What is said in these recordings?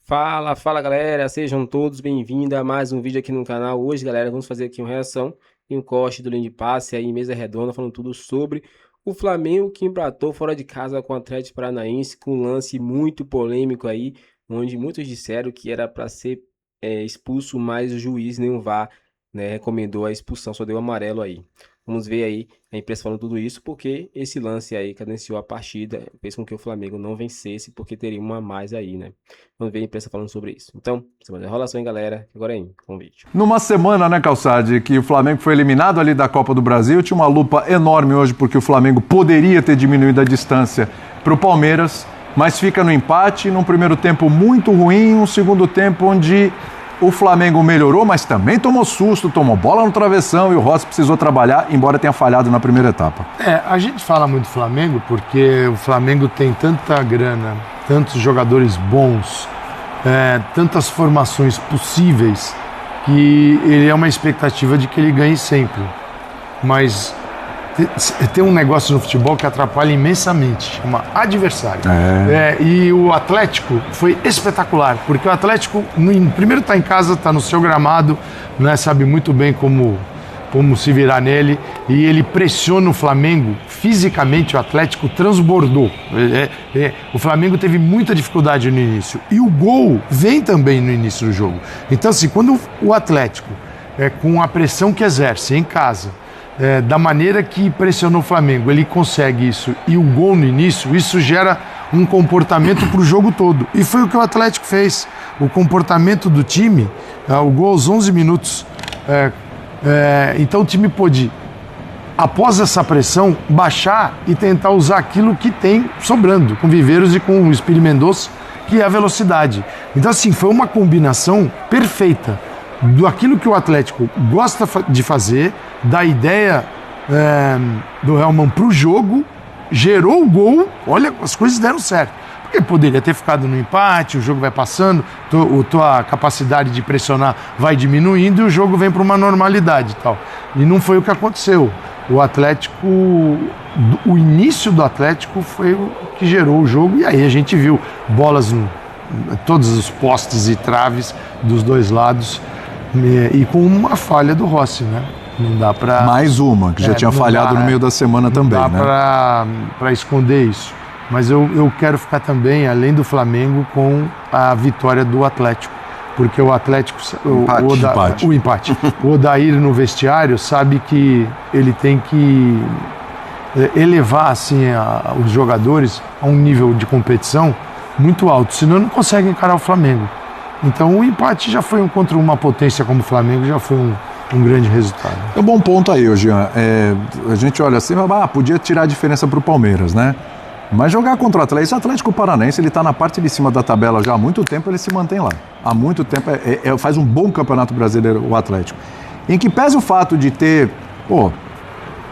Fala galera, sejam todos bem-vindos a mais um vídeo aqui no canal. Hoje, galera, vamos fazer aqui uma reação e um corte do linha de passe aí, mesa redonda, falando tudo sobre o Flamengo que empatou fora de casa com o Atlético Paranaense, com um lance muito polêmico aí, onde muitos disseram que era para ser expulso, mas o juiz nem o VAR, né, recomendou a expulsão, só deu amarelo aí. Vamos ver aí a imprensa falando tudo isso, porque esse lance aí cadenciou a partida, fez com que o Flamengo não vencesse, porque teria uma a mais aí, né? Vamos ver a imprensa falando sobre isso. Então, semana de enrolação, hein, galera? Agora aí, com o vídeo. Numa semana, né, Calçade, que o Flamengo foi eliminado ali da Copa do Brasil, tinha uma lupa enorme hoje, porque o Flamengo poderia ter diminuído a distância para o Palmeiras, mas fica no empate, num primeiro tempo muito ruim, um segundo tempo onde o Flamengo melhorou, mas também tomou susto, tomou bola no travessão e o Rossi precisou trabalhar, embora tenha falhado na primeira etapa. A gente fala muito do Flamengo porque o Flamengo tem tanta grana, tantos jogadores bons, tantas formações possíveis, que ele é uma expectativa de que ele ganhe sempre. Mas tem um negócio no futebol que atrapalha imensamente, chama adversário. E o Atlético foi espetacular, porque o Atlético, primeiro está em casa, está no seu gramado, né, sabe muito bem como se virar nele, e ele pressiona o Flamengo. Fisicamente, o Atlético transbordou. O Flamengo teve muita dificuldade no início, e o gol vem também no início do jogo. Então, assim, quando o Atlético, com a pressão que exerce em casa, da maneira que pressionou o Flamengo, ele consegue isso, e o gol no início, isso gera um comportamento para o jogo todo. E foi o que o Atlético fez. O comportamento do time, o gol aos 11 minutos. Então o time pôde, após essa pressão, baixar e tentar usar aquilo que tem sobrando, com Viveiros e com o Espírito Mendonça, que é a velocidade. Então, assim, foi uma combinação perfeita do aquilo que o Atlético gosta de fazer, da ideia do Hellmann para o jogo, gerou o gol. Olha, as coisas deram certo. Porque poderia ter ficado no empate, o jogo vai passando, tua capacidade de pressionar vai diminuindo e o jogo vem para uma normalidade e tal. E não foi o que aconteceu. O Atlético, o início do Atlético foi o que gerou o jogo, e aí a gente viu bolas em todos os postes e traves dos dois lados, e com uma falha do Rossi, né? Não dá para... Mais uma, que já tinha falhado no meio da semana também, né? Não dá para esconder isso. Mas eu quero ficar também, além do Flamengo, com a vitória do Atlético. Porque o Atlético... O empate. O Odair no vestiário sabe que ele tem que elevar assim, os jogadores a um nível de competição muito alto. Senão não consegue encarar o Flamengo. Então o empate já foi contra uma potência como o Flamengo, já foi um grande resultado. É um bom ponto aí, Jean. A gente olha assim, podia tirar a diferença para o Palmeiras, né? Mas jogar contra o Atlético Paranaense, ele está na parte de cima da tabela já há muito tempo, ele se mantém lá. Há muito tempo, faz um bom campeonato brasileiro o Atlético. Em que pese o fato de ter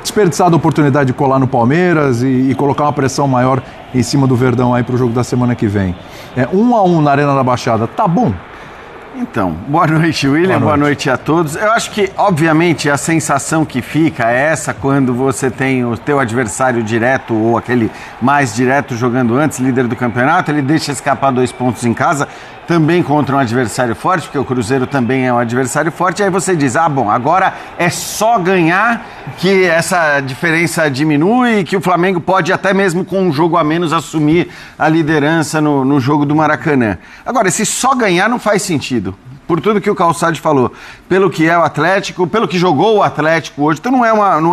desperdiçado a oportunidade de colar no Palmeiras e colocar uma pressão maior em cima do Verdão aí para o jogo da semana que vem. 1-1 na Arena da Baixada, tá bom? Então, boa noite, William, boa noite a todos. Eu acho que, obviamente, a sensação que fica é essa quando você tem o teu adversário direto ou aquele mais direto jogando antes, líder do campeonato, ele deixa escapar 2 pontos em casa, também contra um adversário forte, porque o Cruzeiro também é um adversário forte, aí você diz, bom, agora é só ganhar que essa diferença diminui e que o Flamengo pode até mesmo com um jogo a menos assumir a liderança no jogo do Maracanã. Agora, esse só ganhar não faz sentido. Por tudo que o Calçade falou, pelo que é o Atlético, pelo que jogou o Atlético hoje. Então não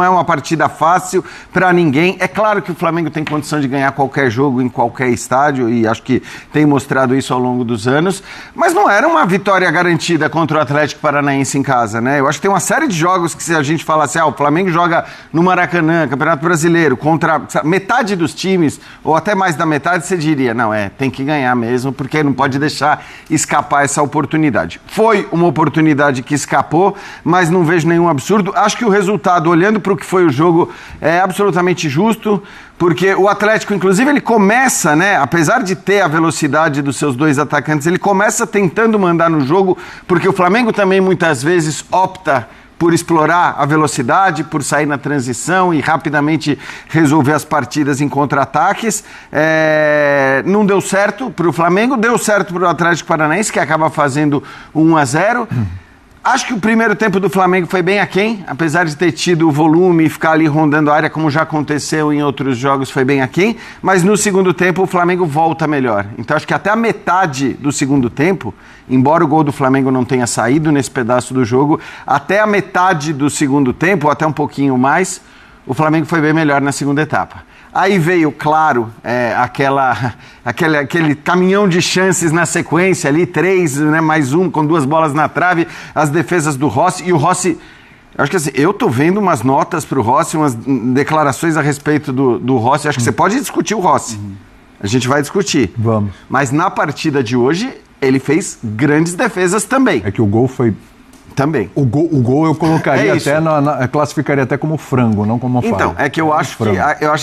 é uma partida fácil para ninguém. É claro que o Flamengo tem condição de ganhar qualquer jogo em qualquer estádio, e acho que tem mostrado isso ao longo dos anos, mas não era uma vitória garantida contra o Atlético Paranaense em casa, né? Eu acho que tem uma série de jogos que, se a gente falar assim, o Flamengo joga no Maracanã, Campeonato Brasileiro, contra metade dos times, ou até mais da metade, você diria, tem que ganhar mesmo, porque não pode deixar escapar essa oportunidade. Foi uma oportunidade que escapou, mas não vejo nenhum absurdo. Acho que o resultado, olhando para o que foi o jogo, é absolutamente justo, porque o Atlético, inclusive, ele começa, né, apesar de ter a velocidade dos seus 2 atacantes, ele começa tentando mandar no jogo, porque o Flamengo também muitas vezes opta por explorar a velocidade, por sair na transição e rapidamente resolver as partidas em contra-ataques. Não deu certo para o Flamengo, deu certo para o Atlético Paranaense, que acaba fazendo 1-0. Acho que o primeiro tempo do Flamengo foi bem aquém, apesar de ter tido o volume e ficar ali rondando a área, como já aconteceu em outros jogos, foi bem aquém, mas no segundo tempo o Flamengo volta melhor. Então acho que até a metade do segundo tempo, embora o gol do Flamengo não tenha saído nesse pedaço do jogo, até a metade do segundo tempo, ou até um pouquinho mais, o Flamengo foi bem melhor na segunda etapa. Aí veio, claro, aquele caminhão de chances na sequência ali, 3, né, mais um, com 2 bolas na trave, as defesas do Rossi. E o Rossi, acho que assim, eu tô vendo umas notas pro Rossi, umas declarações a respeito do Rossi. Acho que você pode discutir o Rossi. A gente vai discutir. Vamos. Mas na partida de hoje, ele fez grandes defesas também. É que o gol foi... Também. O gol eu colocaria classificaria até como frango, não como falha. Então, é que eu acho que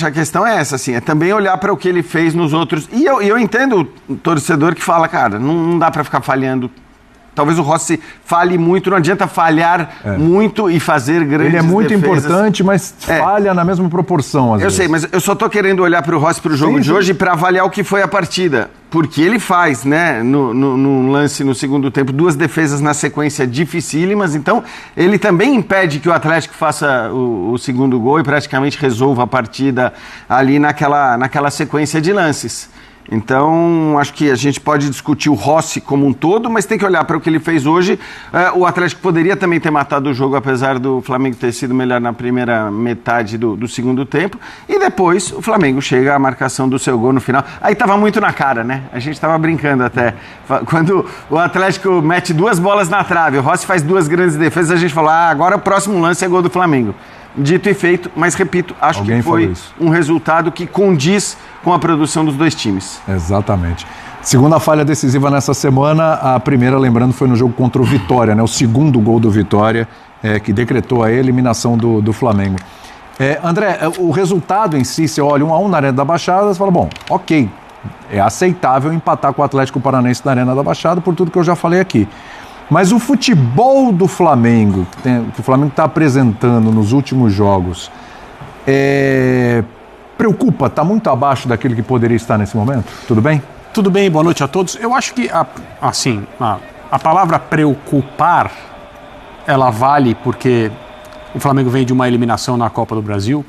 a questão é essa, assim, é também olhar para o que ele fez nos outros. E eu entendo o torcedor que fala, cara, não dá para ficar falhando. Talvez o Rossi falhe muito, não adianta falhar muito e fazer grandes defesas. Ele é muito importante, mas falha na mesma proporção, às vezes. Eu sei, mas eu só tô querendo olhar para o Rossi, para o jogo de hoje, para avaliar o que foi a partida. Porque ele faz, né, no lance no segundo tempo, 2 defesas na sequência dificílimas, então ele também impede que o Atlético faça o segundo gol e praticamente resolva a partida ali naquela sequência de lances. Então, acho que a gente pode discutir o Rossi como um todo, mas tem que olhar para o que ele fez hoje. O Atlético poderia também ter matado o jogo, apesar do Flamengo ter sido melhor na primeira metade do segundo tempo. E depois o Flamengo chega à marcação do seu gol no final. Aí estava muito na cara, né? A gente estava brincando até. Quando o Atlético mete 2 bolas na trave, o Rossi faz 2 grandes defesas, a gente falou, agora o próximo lance é gol do Flamengo. Dito e feito, mas repito, acho que foi um resultado que condiz com a produção dos 2 times. Exatamente. Segunda falha decisiva nessa semana, a primeira, lembrando, foi no jogo contra o Vitória, né? O segundo gol do Vitória, que decretou a eliminação do Flamengo. André, o resultado em si, você olha 1-1 na Arena da Baixada, você fala, bom, ok, é aceitável empatar com o Atlético Paranaense na Arena da Baixada, por tudo que eu já falei aqui. Mas o futebol do Flamengo, que o Flamengo está apresentando nos últimos jogos, preocupa? Está muito abaixo daquele que poderia estar nesse momento? Tudo bem? Tudo bem, boa noite a todos. Eu acho que, a palavra preocupar, ela vale porque o Flamengo vem de uma eliminação na Copa do Brasil,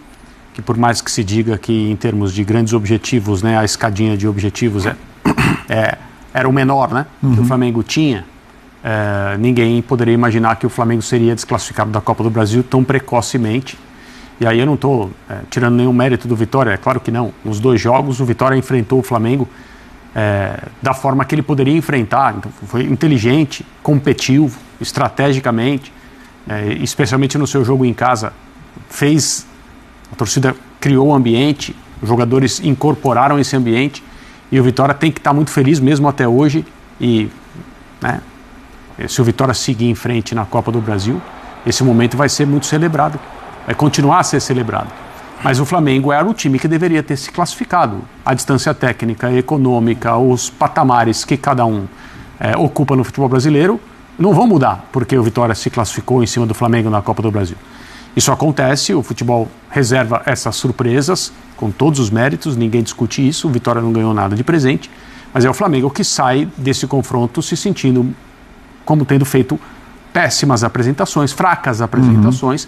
que por mais que se diga que em termos de grandes objetivos, né, a escadinha de objetivos era o menor, né, que o Flamengo tinha. Ninguém poderia imaginar que o Flamengo seria desclassificado da Copa do Brasil tão precocemente. E aí eu não estou tirando nenhum mérito do Vitória, é claro que não. Nos 2 jogos o Vitória enfrentou o Flamengo da forma que ele poderia enfrentar. Então, foi inteligente, competiu estrategicamente, especialmente no seu jogo em casa. A torcida criou o ambiente, os jogadores incorporaram esse ambiente e o Vitória tem que estar muito feliz mesmo até hoje. E se o Vitória seguir em frente na Copa do Brasil, esse momento vai ser muito celebrado, vai continuar a ser celebrado. Mas o Flamengo era o time que deveria ter se classificado. A distância técnica, econômica, os patamares que cada um ocupa no futebol brasileiro não vão mudar porque o Vitória se classificou em cima do Flamengo na Copa do Brasil. Isso acontece, o futebol reserva essas surpresas com todos os méritos, ninguém discute isso, o Vitória não ganhou nada de presente, mas é o Flamengo que sai desse confronto se sentindo como tendo feito péssimas apresentações, fracas apresentações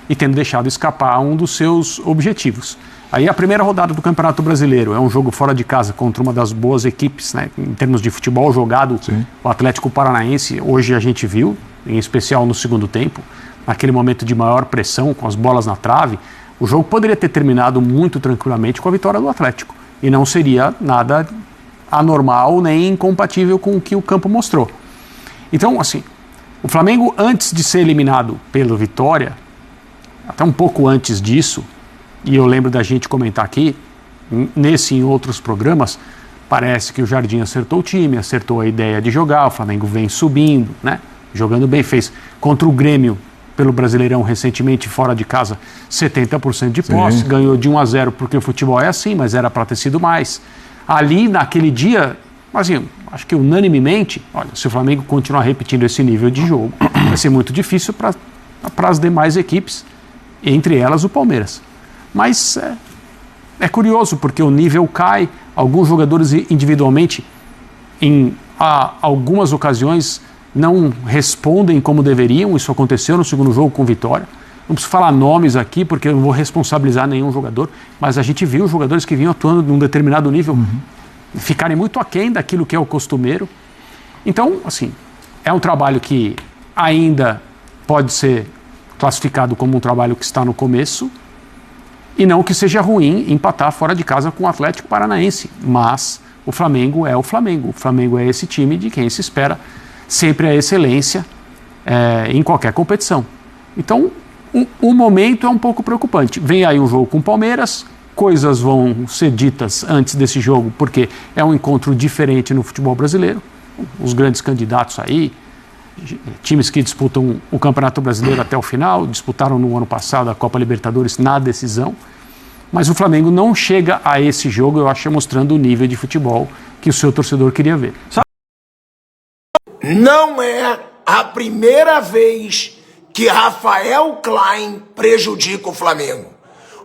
e tendo deixado escapar um dos seus objetivos. Aí a primeira rodada do Campeonato Brasileiro é um jogo fora de casa contra uma das boas equipes, né, em termos de futebol jogado. Sim. O Atlético Paranaense, hoje a gente viu, em especial no segundo tempo, naquele momento de maior pressão, com as bolas na trave, o jogo poderia ter terminado muito tranquilamente com a vitória do Atlético e não seria nada anormal nem incompatível com o que o campo mostrou. Então, assim, o Flamengo, antes de ser eliminado pelo Vitória, até um pouco antes disso, e eu lembro da gente comentar aqui, nesse e em outros programas, parece que o Jardim acertou o time, acertou a ideia de jogar, o Flamengo vem subindo, né? Jogando bem, fez contra o Grêmio, pelo Brasileirão, recentemente, fora de casa, 70% de posse, sim, ganhou de 1-0 porque o futebol é assim, mas era para ter sido mais. Ali, naquele dia, assim, acho que unanimemente, olha, se o Flamengo continuar repetindo esse nível de jogo, vai ser muito difícil para para as demais equipes, entre elas o Palmeiras. Mas é curioso, porque o nível cai, alguns jogadores individualmente, em algumas ocasiões, não respondem como deveriam. Isso aconteceu no segundo jogo com Vitória. Não preciso falar nomes aqui, porque eu não vou responsabilizar nenhum jogador, mas a gente viu jogadores que vinham atuando num determinado nível ficarem muito aquém daquilo que é o costumeiro. Então, assim, é um trabalho que ainda pode ser classificado como um trabalho que está no começo, e não que seja ruim empatar fora de casa com o Atlético Paranaense, mas o Flamengo é o Flamengo. O Flamengo é esse time de quem se espera sempre a excelência em qualquer competição. Então, o momento é um pouco preocupante. Vem aí um jogo com o Palmeiras, coisas vão ser ditas antes desse jogo, porque é um encontro diferente no futebol brasileiro. Os grandes candidatos aí, times que disputam o Campeonato Brasileiro até o final, disputaram no ano passado a Copa Libertadores na decisão, mas o Flamengo não chega a esse jogo, eu acho, mostrando o nível de futebol que o seu torcedor queria ver. Não é a primeira vez que Rafael Klein prejudica o Flamengo.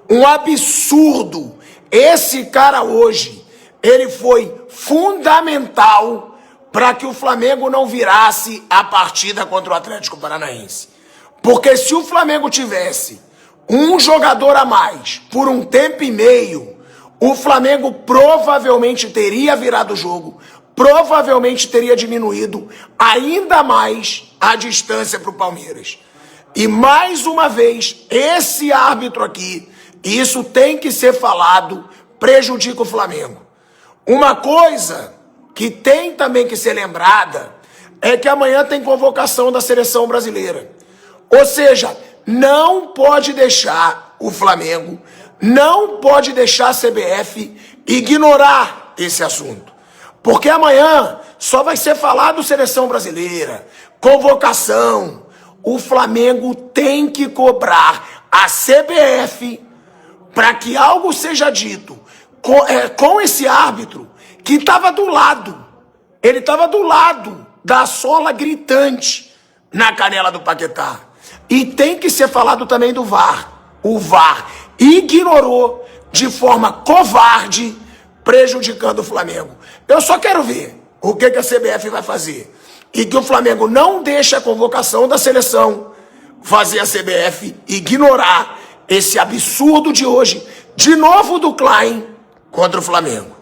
Um absurdo. Esse cara hoje, ele foi fundamental para que o Flamengo não virasse a partida contra o Atlético Paranaense. Porque se o Flamengo tivesse um jogador a mais por um tempo e meio, o Flamengo provavelmente teria virado o jogo, provavelmente teria diminuído ainda mais a distância para o Palmeiras. E mais uma vez, esse árbitro aqui, e isso tem que ser falado, prejudica o Flamengo. Uma coisa que tem também que ser lembrada é que amanhã tem convocação da seleção brasileira. Ou seja, não pode deixar o Flamengo, não pode deixar a CBF ignorar esse assunto. Porque amanhã só vai ser falado seleção brasileira, convocação. O Flamengo tem que cobrar a CBF para que algo seja dito com esse árbitro que estava do lado. Ele estava do lado da sola gritante na canela do Paquetá. E tem que ser falado também do VAR. O VAR ignorou de forma covarde, prejudicando o Flamengo. Eu só quero ver o que a CBF vai fazer. E que o Flamengo não deixe a convocação da seleção fazer a CBF ignorar esse absurdo de hoje, de novo do Klein contra o Flamengo.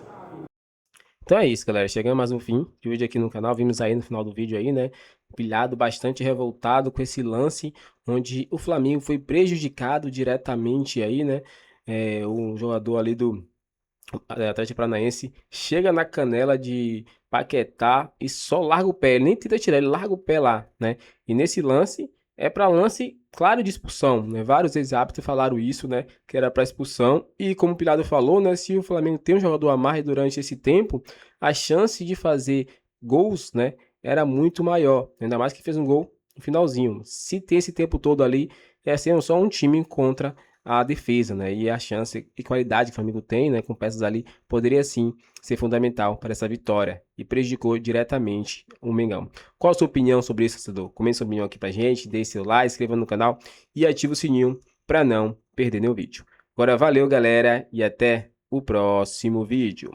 Então é isso, galera. Chegamos mais um fim de vídeo aqui no canal. Vimos aí no final do vídeo aí, né? Pilhado, bastante revoltado com esse lance onde o Flamengo foi prejudicado diretamente aí, né? O jogador ali do Atlético Paranaense chega na canela de Paquetá e só larga o pé. Ele nem tenta tirar, ele larga o pé lá, né? E nesse lance é para lance claro de expulsão, né? Vários ex-árbitros falaram isso, né? Que era para expulsão. E como o Pilhado falou, né? Se o Flamengo tem um jogador a mais durante esse tempo, a chance de fazer gols, né? Era muito maior. Ainda mais que fez um gol no finalzinho. Se tem esse tempo todo ali, é ser só um time contra a defesa, né? E a chance e qualidade que o Flamengo tem, né? Com peças ali, poderia sim ser fundamental para essa vitória. E prejudicou diretamente o Mengão. Qual a sua opinião sobre isso, torcedor? Comente sua opinião aqui pra gente, deixe seu like, inscreva no canal e ative o sininho para não perder nenhum vídeo. Agora valeu, galera, e até o próximo vídeo.